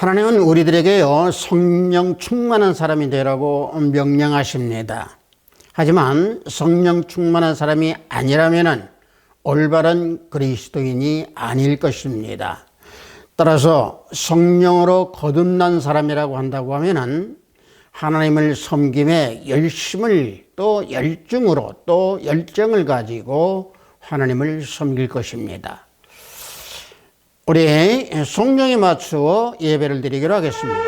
하나님은 우리들에게요, 성령 충만한 사람이 되라고 명령하십니다. 하지만 성령 충만한 사람이 아니라면 올바른 그리스도인이 아닐 것입니다. 따라서 성령으로 거듭난 사람이라고 한다고 하면은 하나님을 섬김에 열심을 또 열중으로 또 열정을 가지고 하나님을 섬길 것입니다. 우리 성령에 맞추어 예배를 드리기로 하겠습니다.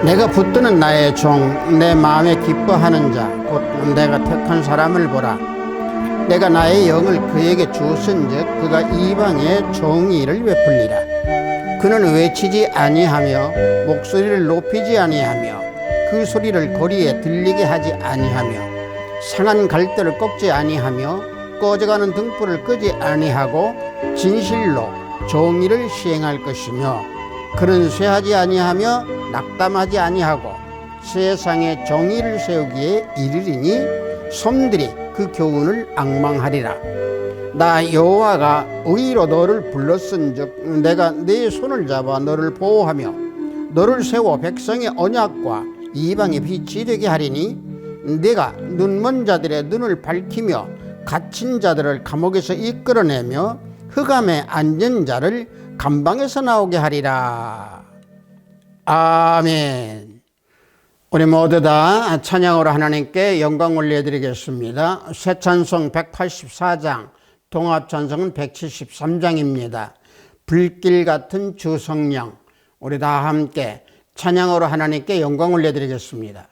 내가 붙드는 나의 종, 내 마음에 기뻐하는 자, 곧 내가 택한 사람을 보라. 내가 나의 영을 그에게 주었은즉 그가 이방에 정의를 베풀리라. 그는 외치지 아니하며 목소리를 높이지 아니하며 그 소리를 거리에 들리게 하지 아니하며 상한 갈대를 꺾지 아니하며 꺼져가는 등불을 끄지 아니하고 진실로 정의를 시행할 것이며 그는 쇠하지 아니하며 낙담하지 아니하고 세상에 정의를 세우기에 이르리니 섬들이 그 교훈을 앙망하리라. 나 여호와가 의로 너를 불렀은즉 내가 네 손을 잡아 너를 보호하며 너를 세워 백성의 언약과 이방의 빛이 되게 하리니 내가 눈먼 자들의 눈을 밝히며 갇힌 자들을 감옥에서 이끌어내며 흑암에 앉은 자를 감방에서 나오게 하리라. 아멘. 우리 모두 다 찬양으로 하나님께 영광 올려드리겠습니다. 새 찬송 184장, 통합 찬송은 173장입니다. 불길 같은 주 성령, 우리 다 함께 찬양으로 하나님께 영광 올려드리겠습니다.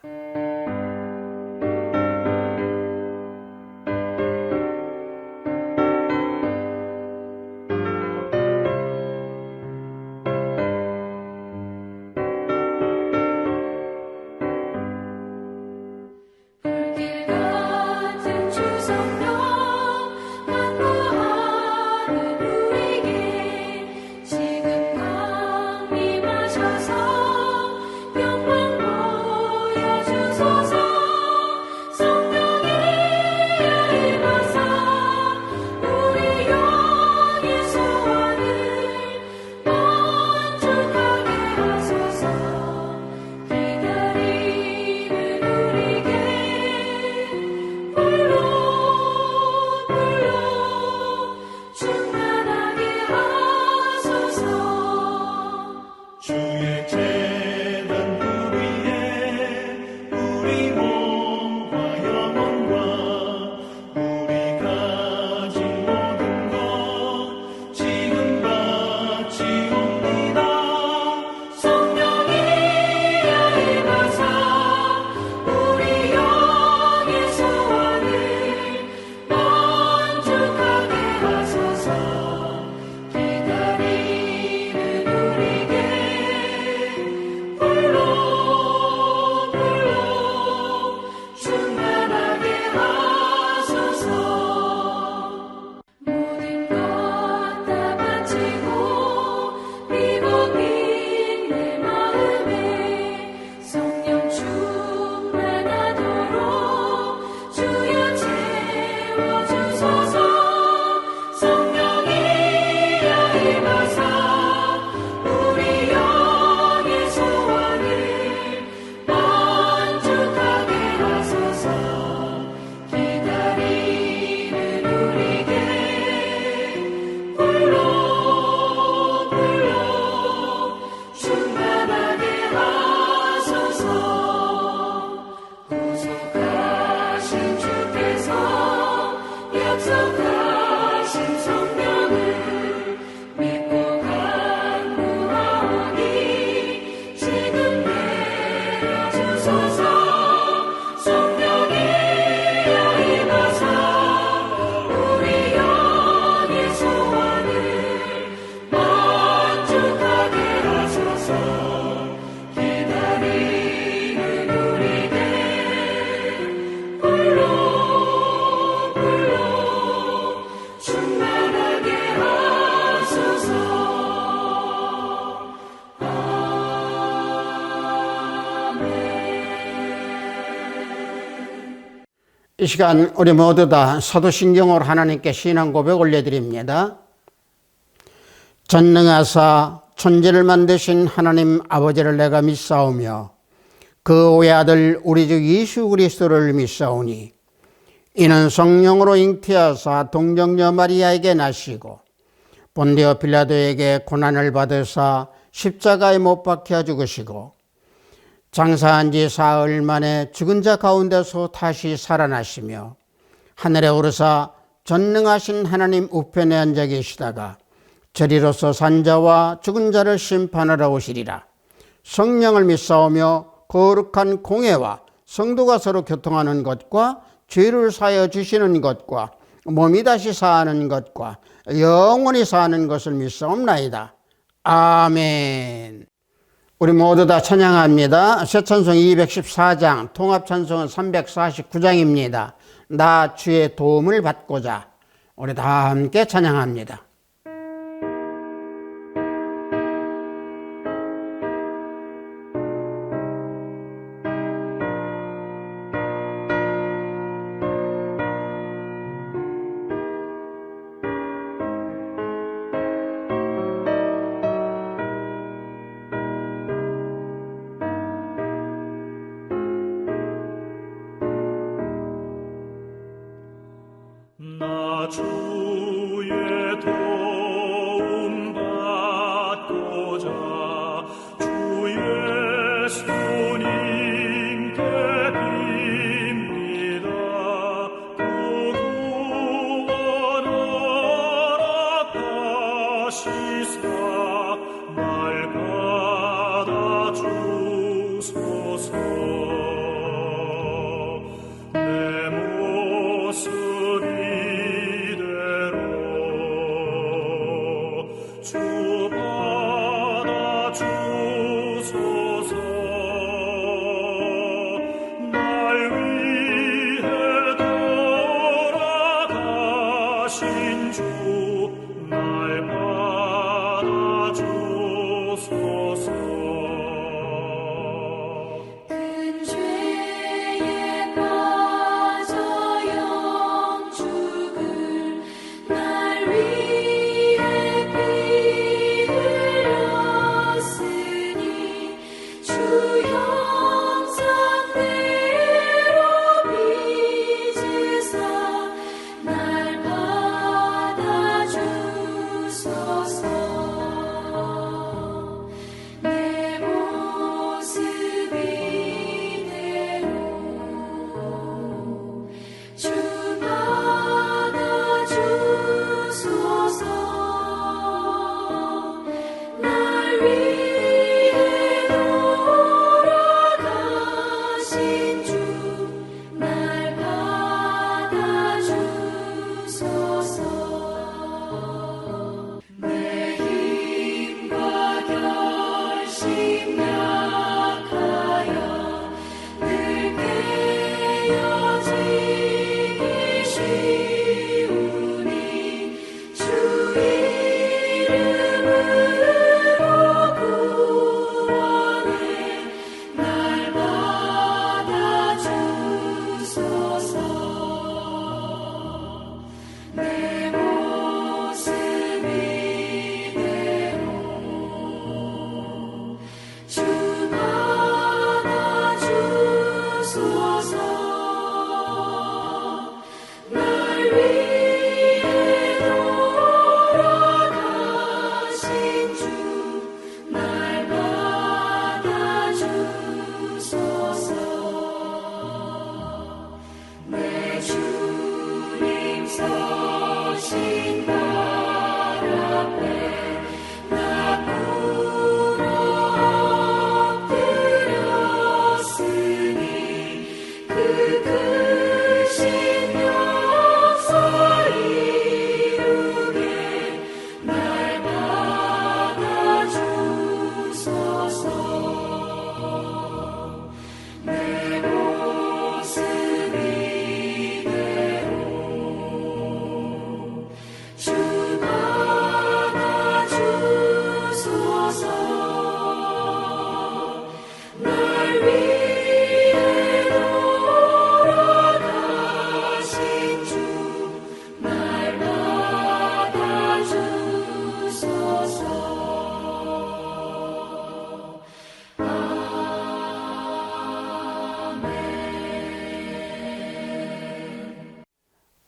이 시간 우리 모두 다 사도신경으로 하나님께 신앙 고백 올려드립니다. 전능하사 천지를 만드신 하나님 아버지를 내가 믿사오며 그 외아들 우리 주 예수 그리스도를 믿사오니 이는 성령으로 잉태하사 동정녀 마리아에게 나시고 본디오 빌라도에게 고난을 받으사 십자가에 못 박혀 죽으시고 장사한 지 사흘 만에 죽은 자 가운데서 다시 살아나시며 하늘에 오르사 전능하신 하나님 우편에 앉아 계시다가 저리로서 산자와 죽은 자를 심판하러 오시리라. 성령을 믿사오며 거룩한 공회와 성도가 서로 교통하는 것과 죄를 사하여 주시는 것과 몸이 다시 사는 것과 영원히 사는 것을 믿사옵나이다. 아멘. 우리 모두 다 찬양합니다. 새 찬송 214장, 통합 찬송은 349장입니다. 나 주의 도움을 받고자. 우리 다 함께 찬양합니다. 나 주의 도움 받고자 주 예수님께 빕니다. 그 구원 허락하시사 날 받아주소서. 내 모습 주 받아주소서. 날 위해 돌아가신 주 날 받아주소서. 큰 죄에 빠져 영죽을 날 위해 피 흘렸으니 주 형상대로 빚으사 날 받아주소서.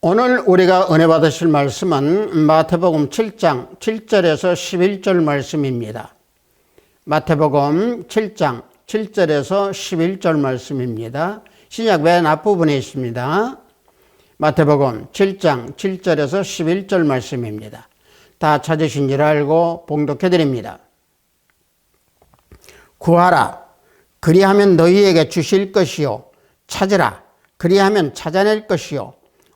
오늘 우리가 은혜 받으실 말씀은 마태복음 7장 7절에서 11절 말씀입니다. 마태복음 7장 7절에서 11절 말씀입니다. 신약 맨 앞부분에 있습니다. 마태복음 7장 7절에서 11절 말씀입니다. 다 찾으신 줄 알고 봉독해 드립니다. 구하라, 그리하면 너희에게 주실 것이요. 찾으라, 그리하면 찾아낼 것이요.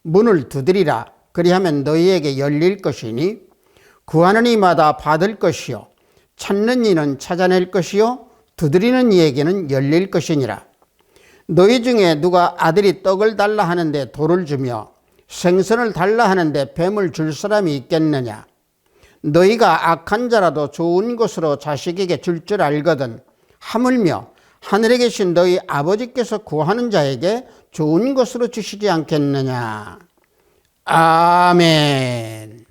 문을 두드리라, 그리하면 너희에게 열릴 것이니 구하는 이마다 받을 것이요. 찾는 이는 찾아낼 것이요. 두드리는 이에게는 열릴 것이니라. 너희 중에 누가 아들이 떡을 달라 하는데 돌을 주며 생선을 달라 하는데 뱀을 줄 사람이 있겠느냐. 너희가 악한 자라도 좋은 것으로 자식에게 줄 줄 알거든 하물며 하늘에 계신 너희 아버지께서 구하는 자에게 좋은 것으로 주시지 않겠느냐. 아멘.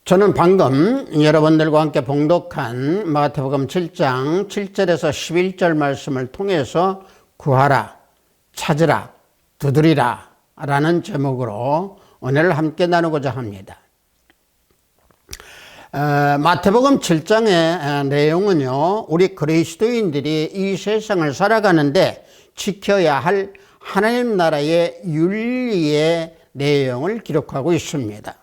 저는 방금 여러분들과 함께 봉독한 마태복음 7장 7절에서 11절 말씀을 통해서 구하라, 찾으라, 두드리라 라는 제목으로 은혜를 함께 나누고자 합니다. 마태복음 7장의 내용은요, 우리 그리스도인들이 이 세상을 살아가는데 지켜야 할 하나님 나라의 윤리의 내용을 기록하고 있습니다.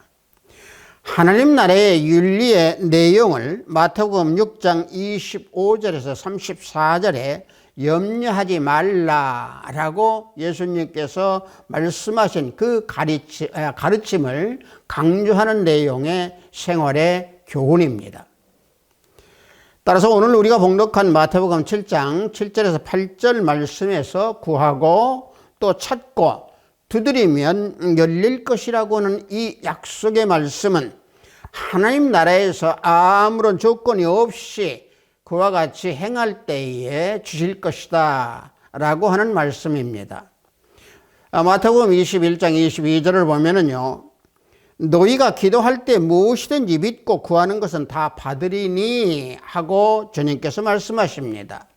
하나님 나라의 윤리의 내용을 마태복음 6장 25절에서 34절에 염려하지 말라라고 예수님께서 말씀하신 그 가르침을 강조하는 내용의 생활의 교훈입니다. 따라서 오늘 우리가 봉독한 마태복음 7장 7절에서 8절 말씀에서 구하고 또 찾고 두드리면 열릴 것이라고 하는 이 약속의 말씀은 하나님 나라에서 아무런 조건이 없이 그와 같이 행할 때에 주실 것이다 라고 하는 말씀입니다. 마태복음 21장 22절을 보면은요, 너희가 기도할 때 무엇이든지 믿고 구하는 것은 다 받으리니 하고 주님께서 말씀하십니다.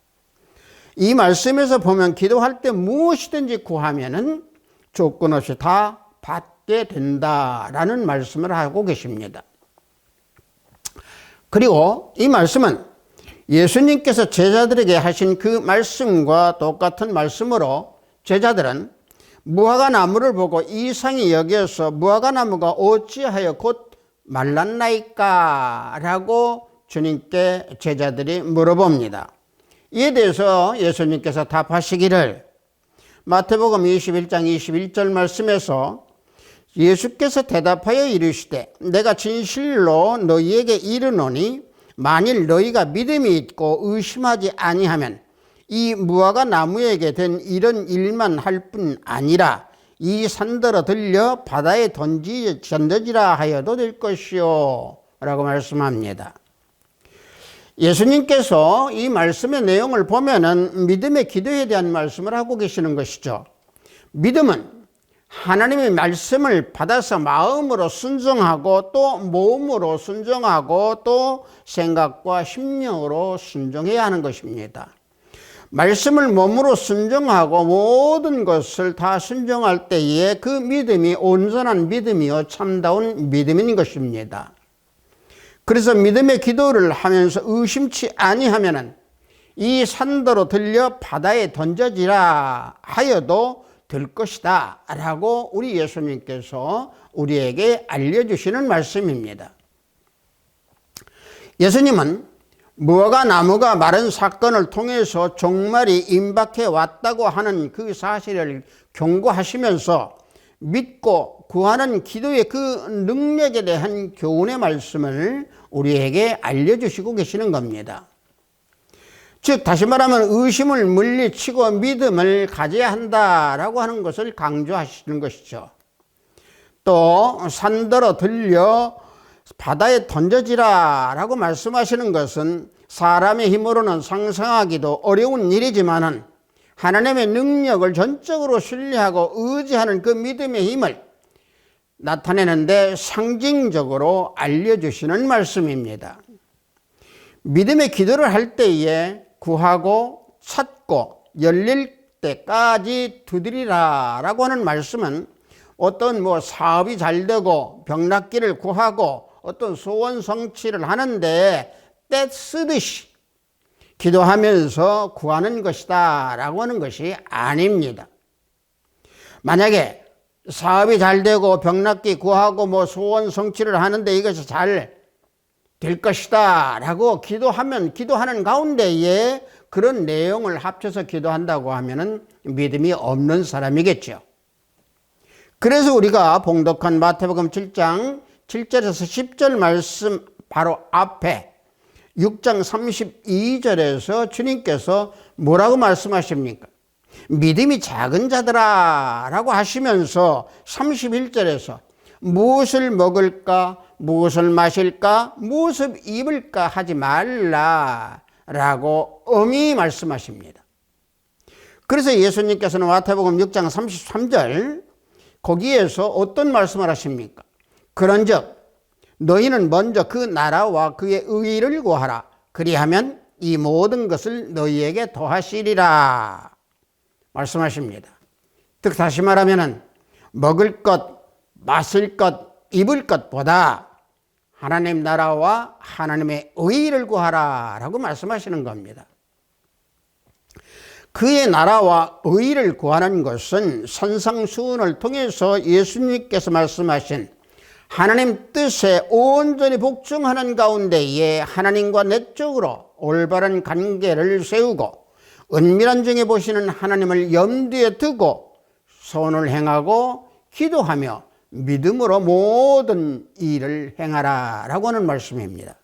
이 말씀에서 보면 기도할 때 무엇이든지 구하면은 조건 없이 다 받게 된다라는 말씀을 하고 계십니다. 그리고 이 말씀은 예수님께서 제자들에게 하신 그 말씀과 똑같은 말씀으로 제자들은 무화과나무를 보고 이상히 여겨서 무화과나무가 어찌하여 곧 말랐나이까? 라고 주님께 제자들이 물어봅니다. 이에 대해서 예수님께서 답하시기를 마태복음 21장 21절 말씀에서 예수께서 대답하여 이르시되 내가 진실로 너희에게 이르노니 만일 너희가 믿음이 있고 의심하지 아니하면 이 무화과 나무에게 된 이런 일만 할 뿐 아니라 이 산더러 들려 바다에 던져지라 하여도 될 것이요 라고 말씀합니다. 예수님께서 이 말씀의 내용을 보면은 믿음의 기도에 대한 말씀을 하고 계시는 것이죠. 믿음은 하나님의 말씀을 받아서 마음으로 순종하고 또 몸으로 순종하고 또 생각과 심령으로 순종해야 하는 것입니다. 말씀을 몸으로 순종하고 모든 것을 다 순종할 때에 그 믿음이 온전한 믿음이요 참다운 믿음인 것입니다. 그래서 믿음의 기도를 하면서 의심치 아니하면은 이 산더러 들려 바다에 던져지라 하여도 될 것이다 라고 우리 예수님께서 우리에게 알려주시는 말씀입니다. 예수님은 무화과 나무가 마른 사건을 통해서 종말이 임박해 왔다고 하는 그 사실을 경고하시면서 믿고 구하는 기도의 그 능력에 대한 교훈의 말씀을 우리에게 알려주시고 계시는 겁니다. 즉 다시 말하면 의심을 물리치고 믿음을 가져야 한다라고 하는 것을 강조하시는 것이죠. 또 산더러 들려 바다에 던져지라 라고 말씀하시는 것은 사람의 힘으로는 상상하기도 어려운 일이지만은 하나님의 능력을 전적으로 신뢰하고 의지하는 그 믿음의 힘을 나타내는데 상징적으로 알려주시는 말씀입니다. 믿음의 기도를 할 때에 구하고 찾고 열릴 때까지 두드리라 라고 하는 말씀은 어떤 사업이 잘 되고 병 낫기를 구하고 어떤 소원 성취를 하는데 때 쓰듯이 기도하면서 구하는 것이다 라고 하는 것이 아닙니다. 만약에 사업이 잘 되고 병 낫기 구하고 소원 성취를 하는데 이것이 잘 될 것이다 라고 기도하는 가운데에 그런 내용을 합쳐서 기도한다고 하면은 믿음이 없는 사람이겠죠. 그래서 우리가 봉독한 마태복음 7장 7절에서 10절 말씀 바로 앞에 6장 32절에서 주님께서 뭐라고 말씀하십니까? 믿음이 작은 자들아 라고 하시면서 31절에서 무엇을 먹을까, 무엇을 마실까, 무엇을 입을까 하지 말라 라고 엄히 말씀하십니다. 그래서 예수님께서는 마태복음 6장 33절 거기에서 어떤 말씀을 하십니까? 그런즉 너희는 먼저 그 나라와 그의 의를 구하라. 그리하면 이 모든 것을 너희에게 더하시리라 말씀하십니다. 즉 다시 말하면 먹을 것, 마실 것, 입을 것보다 하나님 나라와 하나님의 의를 구하라 라고 말씀하시는 겁니다. 그의 나라와 의를 구하는 것은 산상수훈을 통해서 예수님께서 말씀하신 하나님 뜻에 온전히 복종하는 가운데에 하나님과 내적으로 올바른 관계를 세우고 은밀한 중에 보시는 하나님을 염두에 두고 선을 행하고 기도하며 믿음으로 모든 일을 행하라 라고 하는 말씀입니다.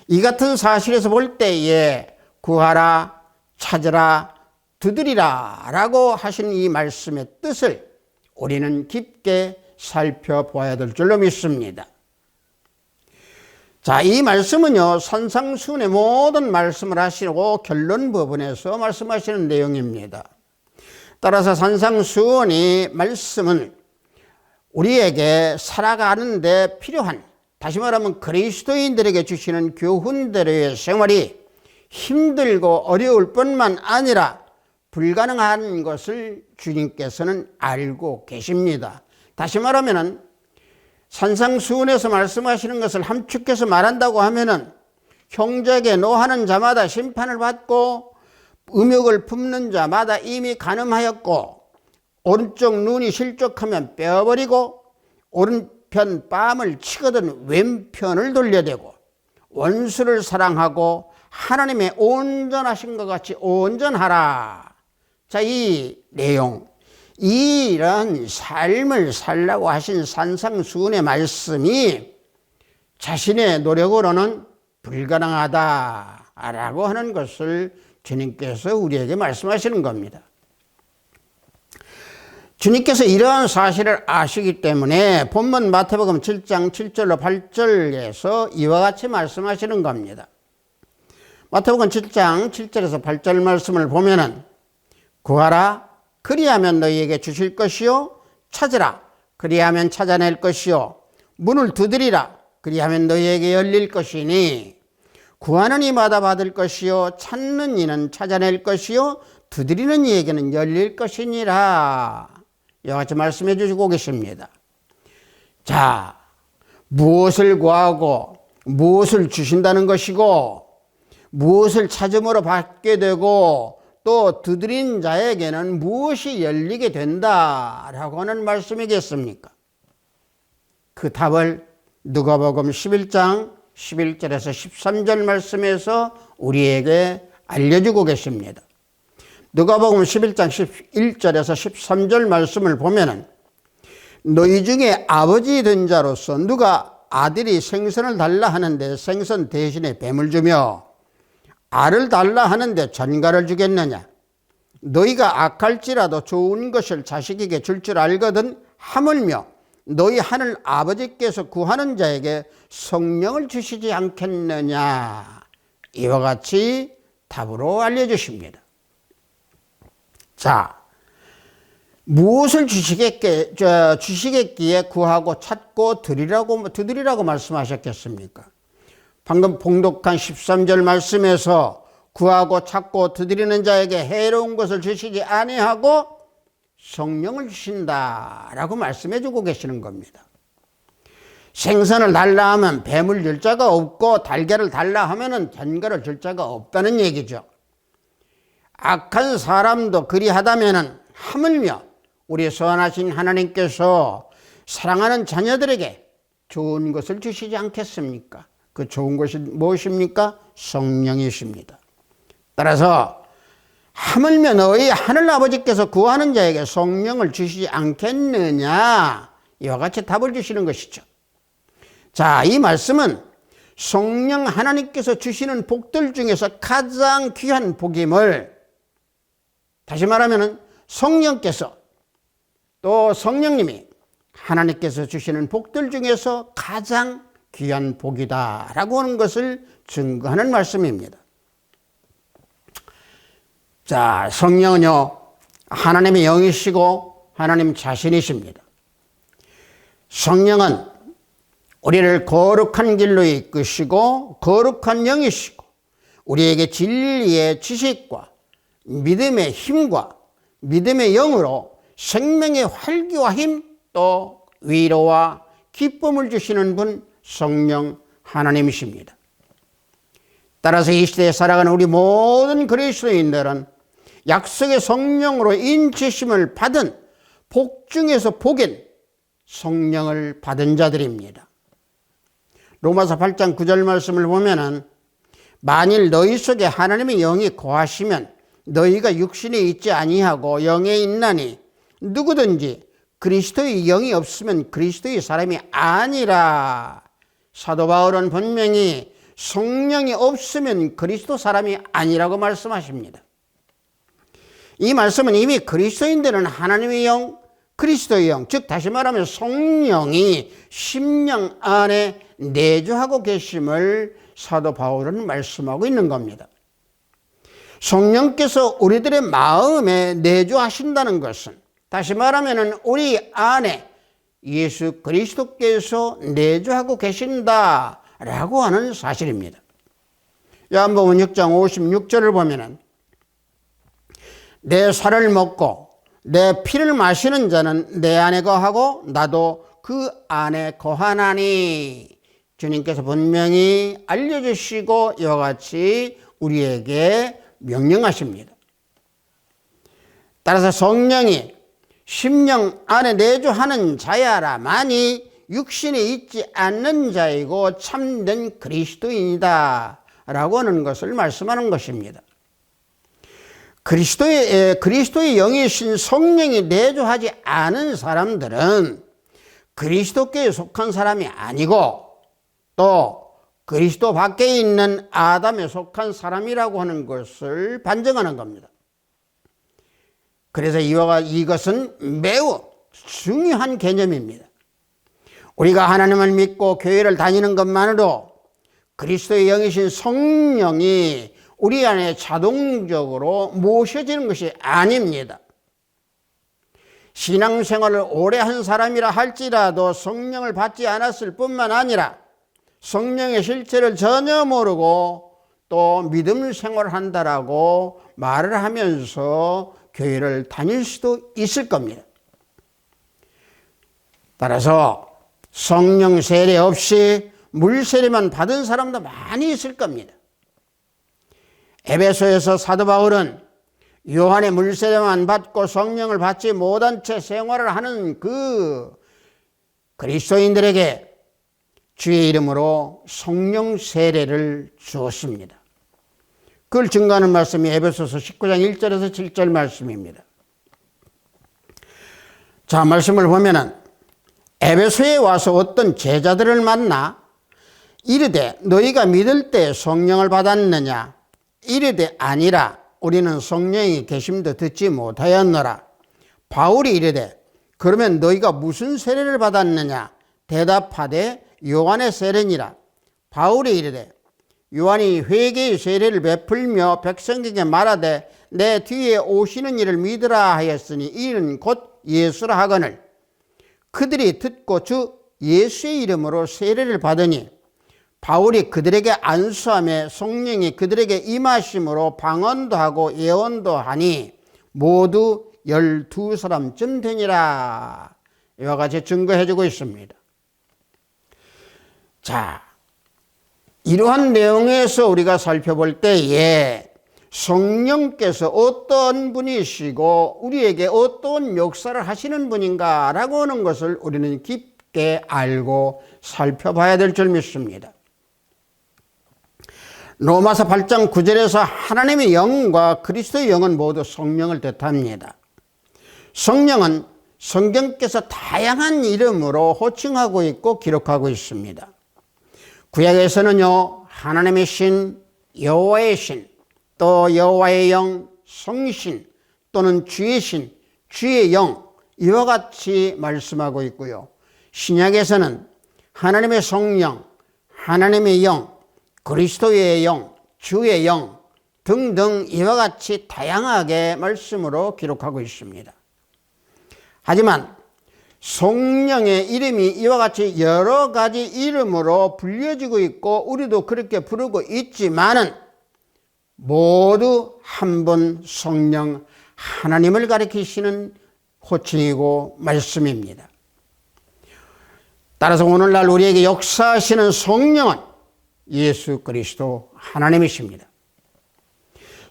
이 같은 사실에서 볼 때에 구하라, 찾으라, 두드리라 라고 하신 이 말씀의 뜻을 우리는 깊게 살펴보아야 될 줄로 믿습니다. 자, 이 말씀은요, 산상수훈의 모든 말씀을 하시고 결론 부분에서 말씀하시는 내용입니다. 따라서 산상수훈의 말씀은 우리에게 살아가는 데 필요한, 다시 말하면 그리스도인들에게 주시는 교훈대로의 생활이 힘들고 어려울 뿐만 아니라 불가능한 것을 주님께서는 알고 계십니다. 다시 말하면 산상수훈에서 말씀하시는 것을 함축해서 말한다고 하면은 형제에게 노하는 자마다 심판을 받고 음욕을 품는 자마다 이미 간음하였고 오른쪽 눈이 실족하면 빼어버리고 오른편 뺨을 치거든 왼편을 돌려대고 원수를 사랑하고 하나님의 온전하신 것 같이 온전하라. 자, 이 내용, 이런 삶을 살라고 하신 산상수훈의 말씀이 자신의 노력으로는 불가능하다라고 하는 것을 주님께서 우리에게 말씀하시는 겁니다. 주님께서 이러한 사실을 아시기 때문에 본문 마태복음 7장 7절로 8절에서 이와 같이 말씀하시는 겁니다. 마태복음 7장 7절에서 8절 말씀을 보면은 구하라 그리하면 너희에게 주실 것이요 찾으라 그리하면 찾아낼 것이요 문을 두드리라 그리하면 너희에게 열릴 것이니 구하는 이마다 받을 것이요 찾는 이는 찾아낼 것이요 두드리는 이에게는 열릴 것이니라. 이와 같이 말씀해 주시고 계십니다. 자, 무엇을 구하고 무엇을 주신다는 것이고 무엇을 찾음으로 받게 되고 또 두드린 자에게는 무엇이 열리게 된다라고 하는 말씀이겠습니까? 그 답을 누가복음 11장 11절에서 13절 말씀에서 우리에게 알려주고 계십니다. 누가복음 11장 11절에서 13절 말씀을 보면은 너희 중에 아버지 된 자로서 누가 아들이 생선을 달라 하는데 생선 대신에 뱀을 주며 알을 달라 하는데 전갈을 주겠느냐? 너희가 악할지라도 좋은 것을 자식에게 줄 줄 알거든 하물며 너희 하늘 아버지께서 구하는 자에게 성령을 주시지 않겠느냐? 이와 같이 답으로 알려주십니다. 자, 무엇을 주시겠기에 구하고 찾고 두드리라고 말씀하셨겠습니까? 방금 봉독한 13절 말씀에서 구하고 찾고 두드리는 자에게 해로운 것을 주시지 아니하고 성령을 주신다라고 말씀해 주고 계시는 겁니다. 생선을 달라 하면 뱀을 줄 자가 없고 달걀을 달라 하면 견과를 줄 자가 없다는 얘기죠. 악한 사람도 그리하다면 하물며 우리 선하신 하나님께서 사랑하는 자녀들에게 좋은 것을 주시지 않겠습니까? 그 좋은 것이 무엇입니까? 성령이십니다. 따라서 하물며 너희 하늘아버지께서 구하는 자에게 성령을 주시지 않겠느냐, 이와 같이 답을 주시는 것이죠. 자, 이 말씀은 성령 하나님께서 주시는 복들 중에서 가장 귀한 복임을, 다시 말하면 성령께서 또 성령님이 하나님께서 주시는 복들 중에서 가장 귀한 복이다라고 하는 것을 증거하는 말씀입니다. 자, 성령은요, 하나님의 영이시고 하나님 자신이십니다. 성령은 우리를 거룩한 길로 이끄시고 거룩한 영이시고 우리에게 진리의 지식과 믿음의 힘과 믿음의 영으로 생명의 활기와 힘, 또 위로와 기쁨을 주시는 분 성령 하나님이십니다. 따라서 이 시대에 살아가는 우리 모든 그리스도인들은 약속의 성령으로 인치심을 받은 복 중에서 복인 성령을 받은 자들입니다. 로마서 8장 9절 말씀을 보면은 만일 너희 속에 하나님의 영이 거하시면 너희가 육신에 있지 아니하고 영에 있나니 누구든지 그리스도의 영이 없으면 그리스도의 사람이 아니라. 사도 바울은 분명히 성령이 없으면 그리스도 사람이 아니라고 말씀하십니다. 이 말씀은 이미 그리스도인들은 하나님의 영, 그리스도의 영, 즉 다시 말하면 성령이 심령 안에 내주하고 계심을 사도 바울은 말씀하고 있는 겁니다. 성령께서 우리들의 마음에 내주하신다는 것은 다시 말하면 우리 안에 예수 그리스도께서 내주하고 계신다라고 하는 사실입니다. 요한복음 6장 56절을 보면은 내 살을 먹고 내 피를 마시는 자는 내 안에 거하고 나도 그 안에 거하나니. 주님께서 분명히 알려주시고 이와 같이 우리에게 명령하십니다. 따라서 성령이 심령 안에 내주하는 자야라만이 육신에 있지 않는 자이고 참된 그리스도인이다 라고 하는 것을 말씀하는 것입니다. 그리스도의 영이신 성령이 내주하지 않은 사람들은 그리스도께 속한 사람이 아니고 또 그리스도 밖에 있는 아담에 속한 사람이라고 하는 것을 반증하는 겁니다. 그래서 이것은 매우 중요한 개념입니다. 우리가 하나님을 믿고 교회를 다니는 것만으로 그리스도의 영이신 성령이 우리 안에 자동적으로 모셔지는 것이 아닙니다. 신앙생활을 오래 한 사람이라 할지라도 성령을 받지 않았을 뿐만 아니라 성령의 실체를 전혀 모르고 또 믿음 생활을 한다라고 말을 하면서 교회를 다닐 수도 있을 겁니다. 따라서 성령 세례 없이 물 세례만 받은 사람도 많이 있을 겁니다. 에베소에서 사도 바울은 요한의 물 세례만 받고 성령을 받지 못한 채 생활을 하는 그 그리스도인들에게 주의 이름으로 성령 세례를 주었습니다. 그걸 증거하는 말씀이 에베소서 19장 1절에서 7절 말씀입니다. 자, 말씀을 보면은 에베소에 와서 어떤 제자들을 만나 이르되 너희가 믿을 때 성령을 받았느냐? 이르되 아니라 우리는 성령이 계심도 듣지 못하였노라. 바울이 이르되 그러면 너희가 무슨 세례를 받았느냐? 대답하되 요한의 세례니라. 바울이 이르되 요한이 회개의 세례를 베풀며 백성에게 말하되 내 뒤에 오시는 이를 믿으라 하였으니 이는 곧 예수라 하거늘 그들이 듣고 주 예수의 이름으로 세례를 받으니 바울이 그들에게 안수하며 성령이 그들에게 임하심으로 방언도 하고 예언도 하니 모두 12사람쯤 되니라. 이와 같이 증거해주고 있습니다. 자, 이러한 내용에서 우리가 살펴볼 때에 성령께서 어떤 분이시고 우리에게 어떤 역사를 하시는 분인가라고 하는 것을 우리는 깊게 알고 살펴봐야 될 줄 믿습니다. 로마서 8장 9절에서 하나님의 영과 그리스도의 영은 모두 성령을 뜻합니다. 성령은 성경께서 다양한 이름으로 호칭하고 있고 기록하고 있습니다. 구약에서는요, 하나님의 신, 여호와의 신, 또 여호와의 영, 성신 또는 주의 신, 주의 영 이와 같이 말씀하고 있고요. 신약에서는 하나님의 성령, 하나님의 영, 그리스도의 영, 주의 영 등등 이와 같이 다양하게 말씀으로 기록하고 있습니다. 하지만 성령의 이름이 이와 같이 여러 가지 이름으로 불려지고 있고 우리도 그렇게 부르고 있지만은 모두 한 분 성령 하나님을 가리키시는 호칭이고 말씀입니다. 따라서 오늘날 우리에게 역사하시는 성령은 예수 그리스도 하나님이십니다.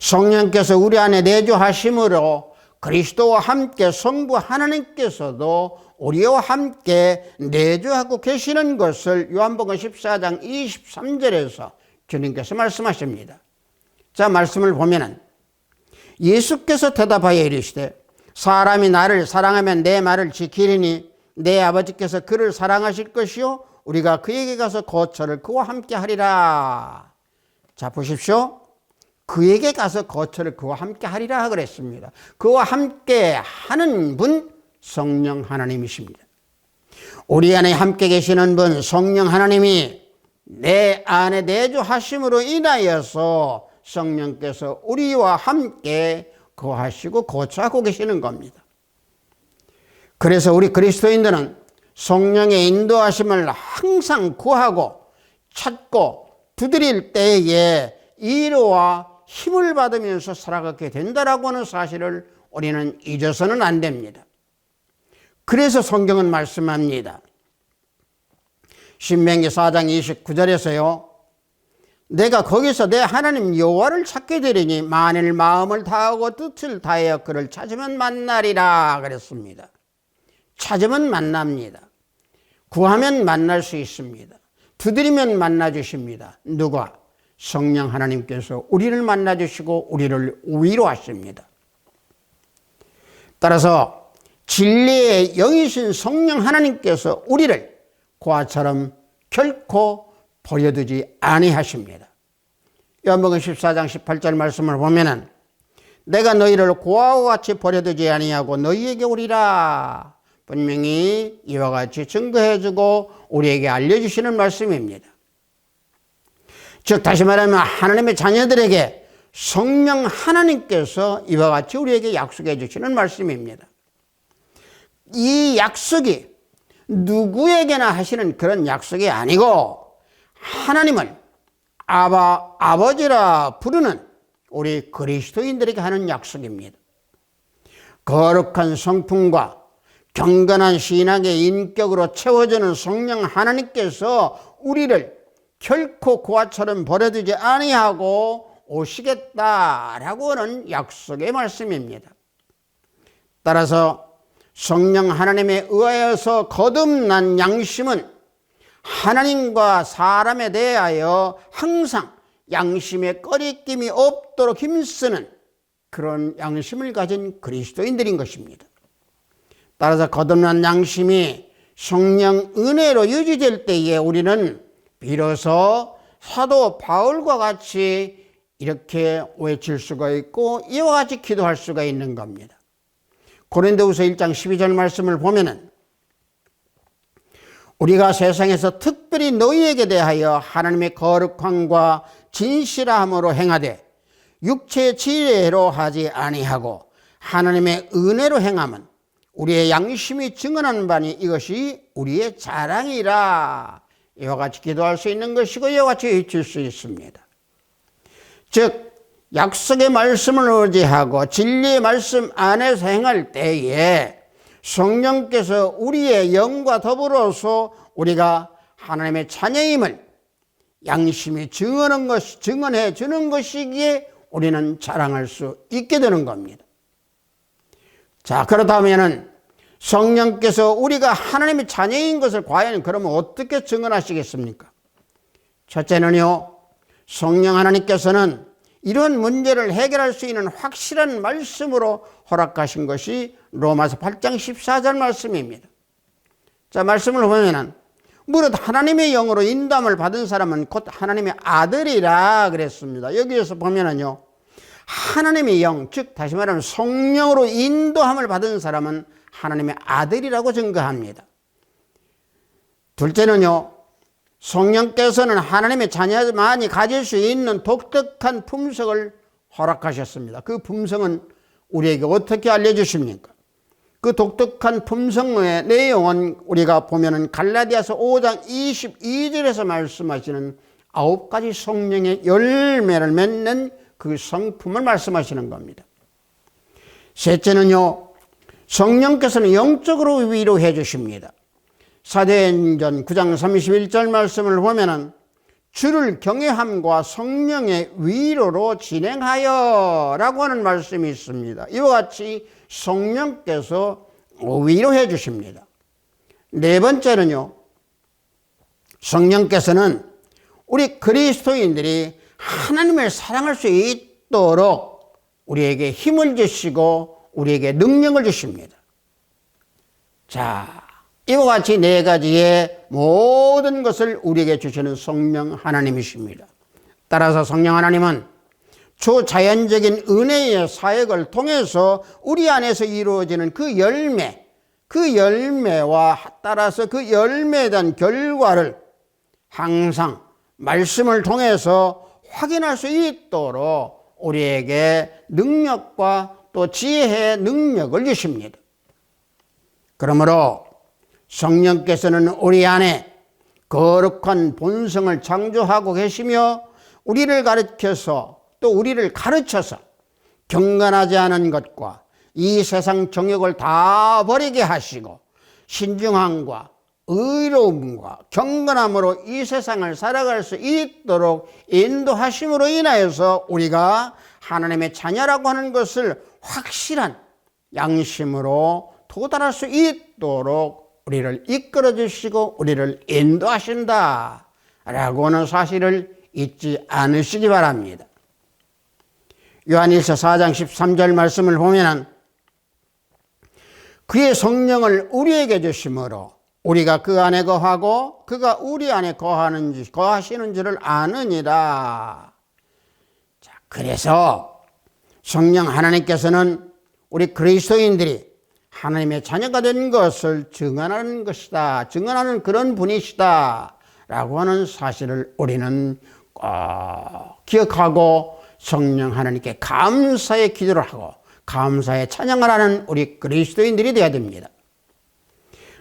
성령께서 우리 안에 내주하심으로 그리스도와 함께 성부 하나님께서도 우리와 함께 내주하고 계시는 것을 요한복음 14장 23절에서 주님께서 말씀하십니다. 자, 말씀을 보면은 예수께서 대답하여 이르시되 사람이 나를 사랑하면 내 말을 지키리니 내 아버지께서 그를 사랑하실 것이요 우리가 그에게 가서 거처를 그와 함께 하리라. 자, 보십시오. 그에게 가서 거처를 그와 함께 하리라 그랬습니다. 그와 함께 하는 분 성령 하나님이십니다. 우리 안에 함께 계시는 분 성령 하나님이 내 안에 내주하심으로 인하여서 성령께서 우리와 함께 거하시고 거처하고 계시는 겁니다. 그래서 우리 그리스도인들은 성령의 인도하심을 항상 구하고 찾고 두드릴 때에 위로와 힘을 받으면서 살아가게 된다라고 하는 사실을 우리는 잊어서는 안 됩니다. 그래서 성경은 말씀합니다. 신명기 4장 29절에서요. 내가 거기서 내 하나님 여호와를 찾게 되리니 만일 마음을 다하고 뜻을 다하여 그를 찾으면 만나리라 그랬습니다. 찾으면 만납니다. 구하면 만날 수 있습니다. 두드리면 만나주십니다. 누가? 성령 하나님께서 우리를 만나주시고 우리를 위로하십니다. 따라서 진리의 영이신 성령 하나님께서 우리를 고아처럼 결코 버려두지 아니하십니다. 요한복음 14장 18절 말씀을 보면은 내가 너희를 고아와 같이 버려두지 아니하고 너희에게 오리라. 분명히 이와 같이 증거해주고 우리에게 알려주시는 말씀입니다. 즉 다시 말하면 하나님의 자녀들에게 성령 하나님께서 이와 같이 우리에게 약속해 주시는 말씀입니다. 이 약속이 누구에게나 하시는 그런 약속이 아니고 하나님을 아버지라 부르는 우리 그리스도인들에게 하는 약속입니다. 거룩한 성품과 경건한 신앙의 인격으로 채워주는 성령 하나님께서 우리를 결코 고아처럼 버려두지 아니하고 오시겠다라고 하는 약속의 말씀입니다. 따라서 성령 하나님에 의하여서 거듭난 양심은 하나님과 사람에 대하여 항상 양심에 꺼리낌이 없도록 힘쓰는 그런 양심을 가진 그리스도인들인 것입니다. 따라서 거듭난 양심이 성령 은혜로 유지될 때에 우리는 비로소 사도 바울과 같이 이렇게 외칠 수가 있고 이와 같이 기도할 수가 있는 겁니다. 고린도후서 1장 12절 말씀을 보면은 우리가 세상에서 특별히 너희에게 대하여 하나님의 거룩함과 진실함으로 행하되 육체의 지혜로 하지 아니하고 하나님의 은혜로 행함은 우리의 양심이 증언하는 바니 이것이 우리의 자랑이라. 이와 같이 기도할 수 있는 것이고 이와 같이 외칠 수 있습니다. 즉 약속의 말씀을 의지하고 진리의 말씀 안에서 행할 때에 성령께서 우리의 영과 더불어서 우리가 하나님의 자녀임을 양심이 증언해 주는 것이기에 우리는 자랑할 수 있게 되는 겁니다. 자, 그렇다면 성령께서 우리가 하나님의 자녀인 것을 과연 그러면 어떻게 증언하시겠습니까? 첫째는요, 성령 하나님께서는 이런 문제를 해결할 수 있는 확실한 말씀으로 허락하신 것이 로마서 8장 14절 말씀입니다. 자, 말씀을 보면은 무릇 하나님의 영으로 인도함을 받은 사람은 곧 하나님의 아들이라 그랬습니다. 여기에서 보면은요, 하나님의 영, 즉 다시 말하면 성령으로 인도함을 받은 사람은 하나님의 아들이라고 증거합니다. 둘째는요, 성령께서는 하나님의 자녀만이 가질 수 있는 독특한 품성을 허락하셨습니다. 그 품성은 우리에게 어떻게 알려주십니까? 그 독특한 품성의 내용은 우리가 보면은 갈라디아서 5장 22절에서 말씀하시는 9가지 성령의 열매를 맺는 그 성품을 말씀하시는 겁니다. 셋째는요, 성령께서는 영적으로 위로해 주십니다. 사도행전 9장 31절 말씀을 보면은 주를 경외함과 성령의 위로로 진행하여 라고 하는 말씀이 있습니다. 이와 같이 성령께서 위로해 주십니다. 네 번째는요, 성령께서는 우리 그리스도인들이 하나님을 사랑할 수 있도록 우리에게 힘을 주시고 우리에게 능력을 주십니다. 자, 이와 같이 네 가지의 모든 것을 우리에게 주시는 성령 하나님이십니다. 따라서 성령 하나님은 초자연적인 은혜의 사역을 통해서 우리 안에서 이루어지는 그 열매와 따라서 그 열매에 대한 결과를 항상 말씀을 통해서 확인할 수 있도록 우리에게 능력과 또 지혜의 능력을 주십니다. 그러므로 성령께서는 우리 안에 거룩한 본성을 창조하고 계시며 우리를 가르쳐서 또 우리를 가르쳐서 경건하지 않은 것과 이 세상 정욕을 다 버리게 하시고 신중함과 의로움과 경건함으로 이 세상을 살아갈 수 있도록 인도하심으로 인하여서 우리가 하나님의 자녀라고 하는 것을 확실한 양심으로 도달할 수 있도록 우리를 이끌어 주시고 우리를 인도하신다 라고 하는 사실을 잊지 않으시기 바랍니다. 요한일서 4장 13절 말씀을 보면 그의 성령을 우리에게 주심으로 우리가 그 안에 거하고 그가 우리 안에 거하시는 줄을 아느니라. 자, 그래서 성령 하나님께서는 우리 그리스도인들이 하나님의 자녀가 된 것을 증언하는 것이다. 증언하는 그런 분이시다. 라고 하는 사실을 우리는 꼭 기억하고 성령 하나님께 감사의 기도를 하고 감사의 찬양을 하는 우리 그리스도인들이 되어야 됩니다.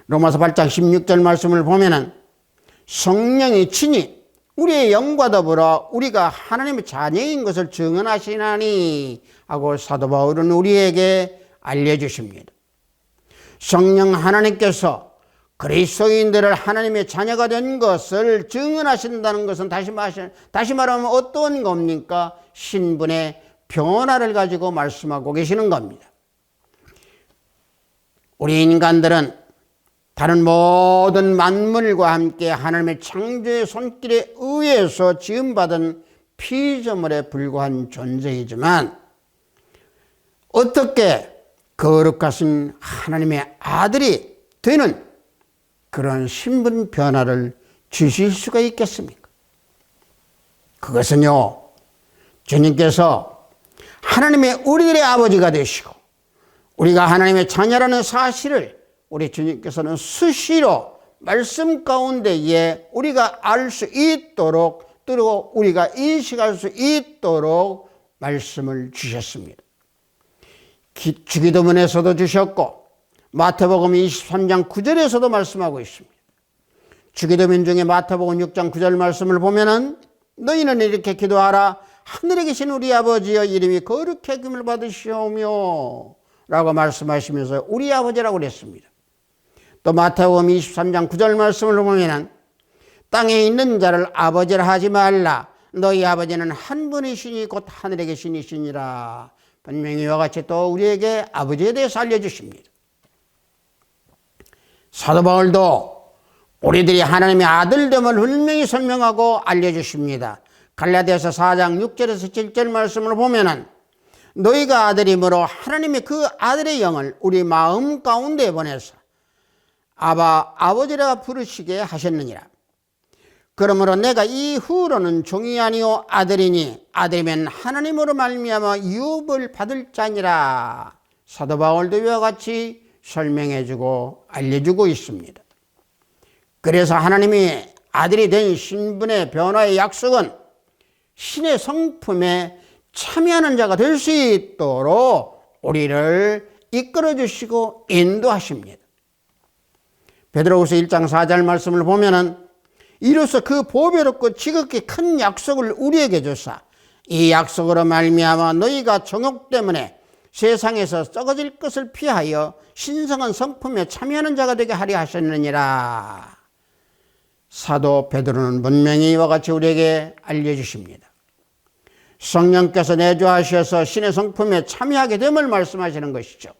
로마서 8장 16절 말씀을 보면은 성령이 친히 우리의 영과 더불어 우리가 하나님의 자녀인 것을 증언하시나니 하고 사도 바울은 우리에게 알려주십니다. 성령 하나님께서 그리스도인들을 하나님의 자녀가 된 것을 증언하신다는 것은 다시 말하면 어떤 겁니까? 신분의 변화를 가지고 말씀하고 계시는 겁니다. 우리 인간들은 다른 모든 만물과 함께 하나님의 창조의 손길에 의해서 지음받은 피조물에 불과한 존재이지만 어떻게 거룩하신 하나님의 아들이 되는 그런 신분 변화를 주실 수가 있겠습니까? 그것은요, 주님께서 하나님의 우리들의 아버지가 되시고 우리가 하나님의 자녀라는 사실을 우리 주님께서는 수시로 말씀 가운데에 우리가 알 수 있도록 또 우리가 인식할 수 있도록 말씀을 주셨습니다. 주기도문에서도 주셨고 마태복음 23장 9절에서도 말씀하고 있습니다. 주기도문 중에 마태복음 6장 9절 말씀을 보면은 너희는 이렇게 기도하라. 하늘에 계신 우리 아버지여 이름이 거룩히 여김을 받으시오며 라고 말씀하시면서 우리 아버지라고 그랬습니다. 또 마태복음 23장 9절 말씀을 보면은 땅에 있는 자를 아버지라 하지 말라. 너희 아버지는 한 분이시니 곧 하늘에 계시니시니라. 분명히 이와 같이 또 우리에게 아버지에 대해서 알려주십니다. 사도 바울도 우리들이 하나님의 아들됨을 분명히 설명하고 알려주십니다. 갈라디아서 4장 6절에서 7절 말씀을 보면은 너희가 아들이므로 하나님의 그 아들의 영을 우리 마음 가운데 보내서 아버지라 부르시게 하셨느니라. 그러므로 내가 이후로는 종이 아니요 아들이니 아들이면 하나님으로 말미암아 유업을 받을 자니라. 사도 바울도 이와 같이 설명해주고 알려주고 있습니다. 그래서 하나님이 아들이 된 신분의 변화의 약속은 신의 성품에 참여하는 자가 될 수 있도록 우리를 이끌어 주시고 인도하십니다. 베드로후서 1장 4절 말씀을 보면은 이로써 그 보배롭고 지극히 큰 약속을 우리에게 주사 이 약속으로 말미암아 너희가 정욕 때문에 세상에서 썩어질 것을 피하여 신성한 성품에 참여하는 자가 되게 하려 하셨느니라. 사도 베드로는 분명히 이와 같이 우리에게 알려주십니다. 성령께서 내주하셔서 신의 성품에 참여하게 됨을 말씀하시는 것이죠.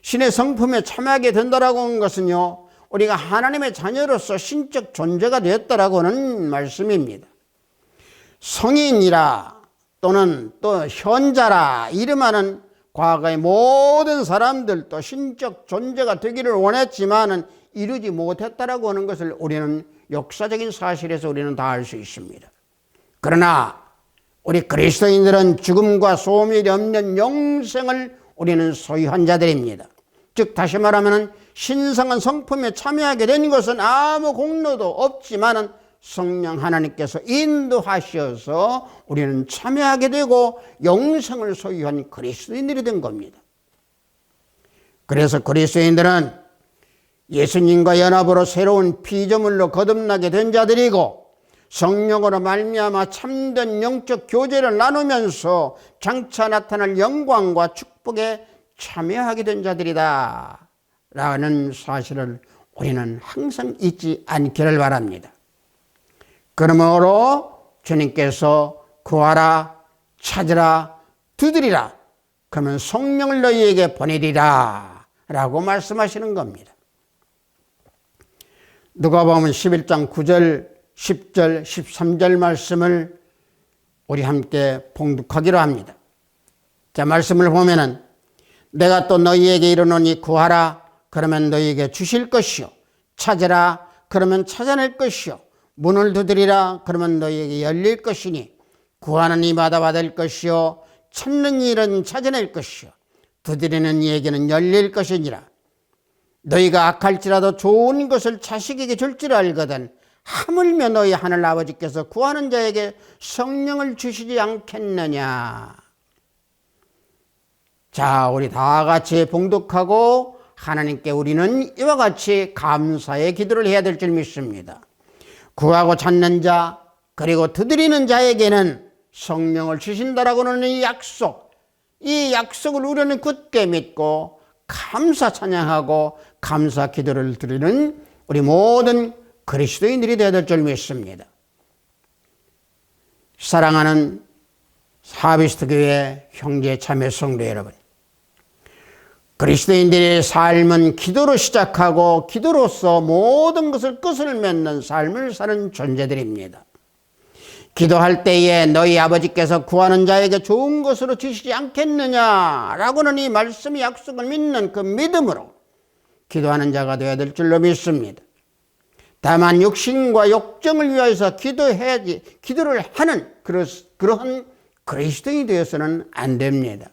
신의 성품에 참여하게 된다라고 하는 것은요, 우리가 하나님의 자녀로서 신적 존재가 되었다라고 하는 말씀입니다. 성인이라 또는 또 현자라 이름하는 과거의 모든 사람들도 신적 존재가 되기를 원했지만은 이루지 못했다라고 하는 것을 우리는 역사적인 사실에서 우리는 다 알 수 있습니다. 그러나 우리 그리스도인들은 죽음과 소멸이 없는 영생을 우리는 소유한 자들입니다. 즉 다시 말하면 신성한 성품에 참여하게 된 것은 아무 공로도 없지만은 성령 하나님께서 인도하셔서 우리는 참여하게 되고 영생을 소유한 그리스도인들이 된 겁니다. 그래서 그리스도인들은 예수님과 연합으로 새로운 피조물로 거듭나게 된 자들이고 성령으로 말미암아 참된 영적 교제를 나누면서 장차 나타날 영광과 축복에 참여하게 된 자들이다 라는 사실을 우리는 항상 잊지 않기를 바랍니다. 그러므로 주님께서 구하라, 찾으라, 두드리라, 그러면 성령을 너희에게 보내리라 라고 말씀하시는 겁니다. 누가복음 11장 9절, 10절, 13절 말씀을 우리 함께 봉독하기로 합니다. 자, 말씀을 보면은 내가 또 너희에게 이르노니 구하라 그러면 너희에게 주실 것이요, 찾으라 그러면 찾아낼 것이요, 문을 두드리라 그러면 너희에게 열릴 것이니 구하는 이마다 받을 것이요 찾는 이는 찾아낼 것이요 두드리는 이에게는 열릴 것이니라. 너희가 악할지라도 좋은 것을 자식에게 줄 줄 알거든 하물며 너희 하늘 아버지께서 구하는 자에게 성령을 주시지 않겠느냐. 자, 우리 다 같이 봉독하고 하나님께 우리는 이와 같이 감사의 기도를 해야 될 줄 믿습니다. 구하고 찾는 자 그리고 두드리는 자에게는 성령을 주신다라고 하는 이 약속, 이 약속을 우리는 굳게 믿고 감사 찬양하고 감사 기도를 드리는 우리 모든 그리스도인들이 되어야 될 줄 믿습니다. 사랑하는 하비스트 교회 형제 자매 성도 여러분, 그리스도인들의 삶은 기도로 시작하고 기도로서 모든 것을 끝을 맺는 삶을 사는 존재들입니다. 기도할 때에 너희 아버지께서 구하는 자에게 좋은 것으로 주시지 않겠느냐라고는 이 말씀의 약속을 믿는 그 믿음으로 기도하는 자가 되어야 될 줄로 믿습니다. 다만 육신과 욕정을 위하여서 기도를 하는 그러한 그리스도인이 되어서는 안 됩니다.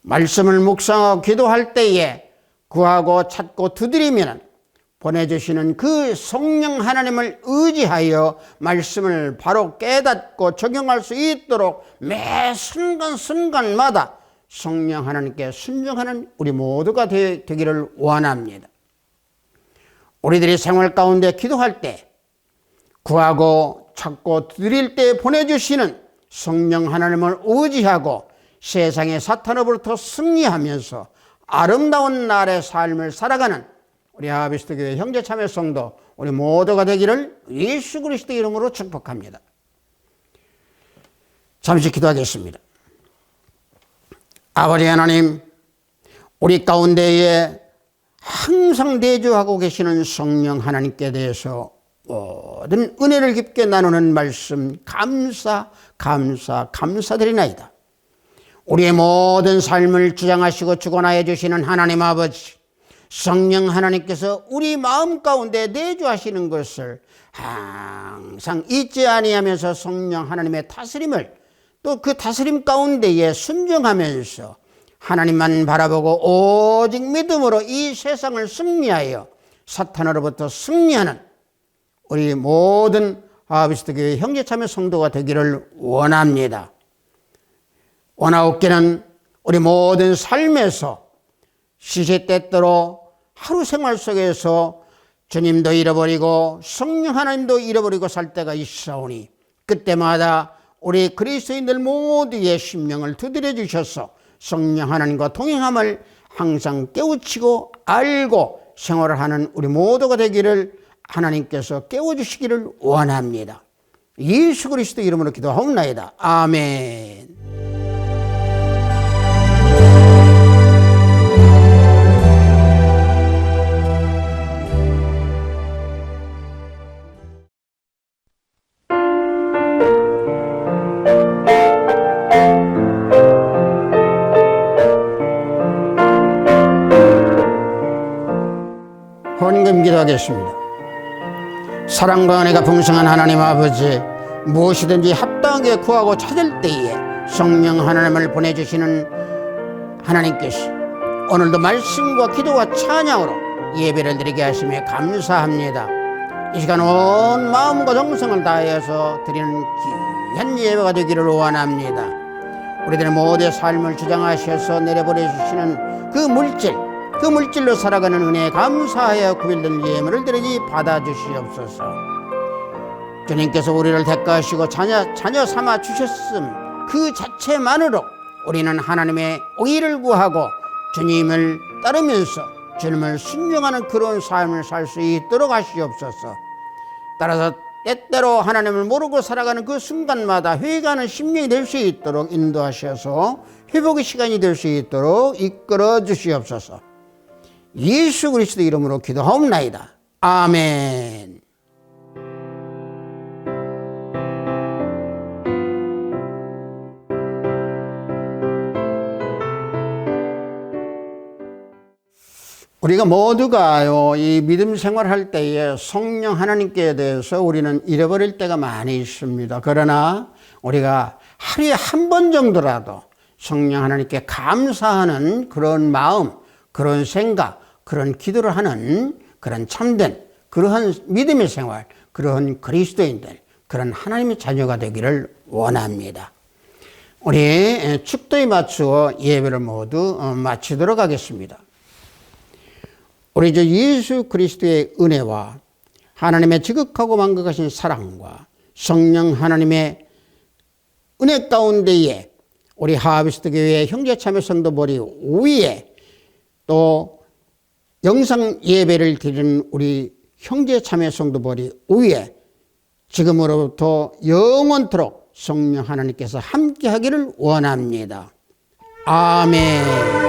말씀을 묵상하고 기도할 때에 구하고 찾고 두드리면 보내주시는 그 성령 하나님을 의지하여 말씀을 바로 깨닫고 적용할 수 있도록 매 순간순간마다 성령 하나님께 순종하는 우리 모두가 되기를 원합니다. 우리들이 생활 가운데 기도할 때 구하고 찾고 드릴 때 보내주시는 성령 하나님을 의지하고 세상의 사탄으로부터 승리하면서 아름다운 날의 삶을 살아가는 우리 하비스트교회 형제참여 성도 우리 모두가 되기를 예수 그리스도 이름으로 축복합니다. 잠시 기도하겠습니다. 아버지 하나님, 우리 가운데에 항상 내주하고 계시는 성령 하나님께 대해서 모든 은혜를 깊게 나누는 말씀 감사드리나이다. 우리의 모든 삶을 주장하시고 주관하여 주시는 하나님 아버지, 성령 하나님께서 우리 마음 가운데 내주하시는 것을 항상 잊지 아니하면서 성령 하나님의 다스림을 또 그 다스림 가운데에 순종하면서 하나님만 바라보고 오직 믿음으로 이 세상을 승리하여 사탄으로부터 승리하는 우리 모든 하비스트교회 형제참여 성도가 되기를 원합니다. 원하옵기는 우리 모든 삶에서 시시때때로 하루 생활 속에서 주님도 잃어버리고 성령 하나님도 잃어버리고 살 때가 있사오니 그때마다 우리 그리스도인들 모두의 심령을 두드려 주셔서 성령 하나님과 동행함을 항상 깨우치고 알고 생활을 하는 우리 모두가 되기를 하나님께서 깨워주시기를 원합니다. 예수 그리스도 이름으로 기도하옵나이다. 아멘. 헌금 기도하겠습니다. 사랑과 은혜가 풍성한 하나님 아버지, 무엇이든지 합당하게 구하고 찾을 때에 성령 하나님을 보내주시는 하나님께서 오늘도 말씀과 기도와 찬양으로 예배를 드리게 하심에 감사합니다. 이 시간 온 마음과 정성을 다하여서 드리는 귀한 예배가 되기를 원합니다. 우리들의 모두의 삶을 주장하셔서 내려보내주시는 그 물질로 살아가는 은혜에 감사하여 구별된 예물을 드리니 받아주시옵소서. 주님께서 우리를 대가하시고 자녀 삼아 주셨음 그 자체만으로 우리는 하나님의 의를 구하고 주님을 따르면서 주님을 순종하는 그런 삶을 살 수 있도록 하시옵소서. 따라서 때때로 하나님을 모르고 살아가는 그 순간마다 회개하는 심령이 될 수 있도록 인도하셔서 회복의 시간이 될 수 있도록 이끌어 주시옵소서. 예수 그리스도 이름으로 기도하옵나이다. 아멘. 우리가 모두가요, 이 믿음 생활할 때에 성령 하나님께 대해서 우리는 잃어버릴 때가 많이 있습니다. 그러나 우리가 하루에 한 번 정도라도 성령 하나님께 감사하는 그런 마음, 그런 생각, 그런 기도를 하는 그런 참된 그러한 믿음의 생활, 그런 그리스도인들, 그런 하나님의 자녀가 되기를 원합니다. 우리 축도에 맞추어 예배를 모두 마치도록 하겠습니다. 우리 주 예수 그리스도의 은혜와 하나님의 지극하고 만극하신 사랑과 성령 하나님의 은혜 가운데에 우리 하비스트 교회 형제참여 성도 머리 위에 또 영상 예배를 드리는 우리 형제참여 성도 머리 위에 지금으로부터 영원토록 성령 하나님께서 함께 하기를 원합니다. 아멘.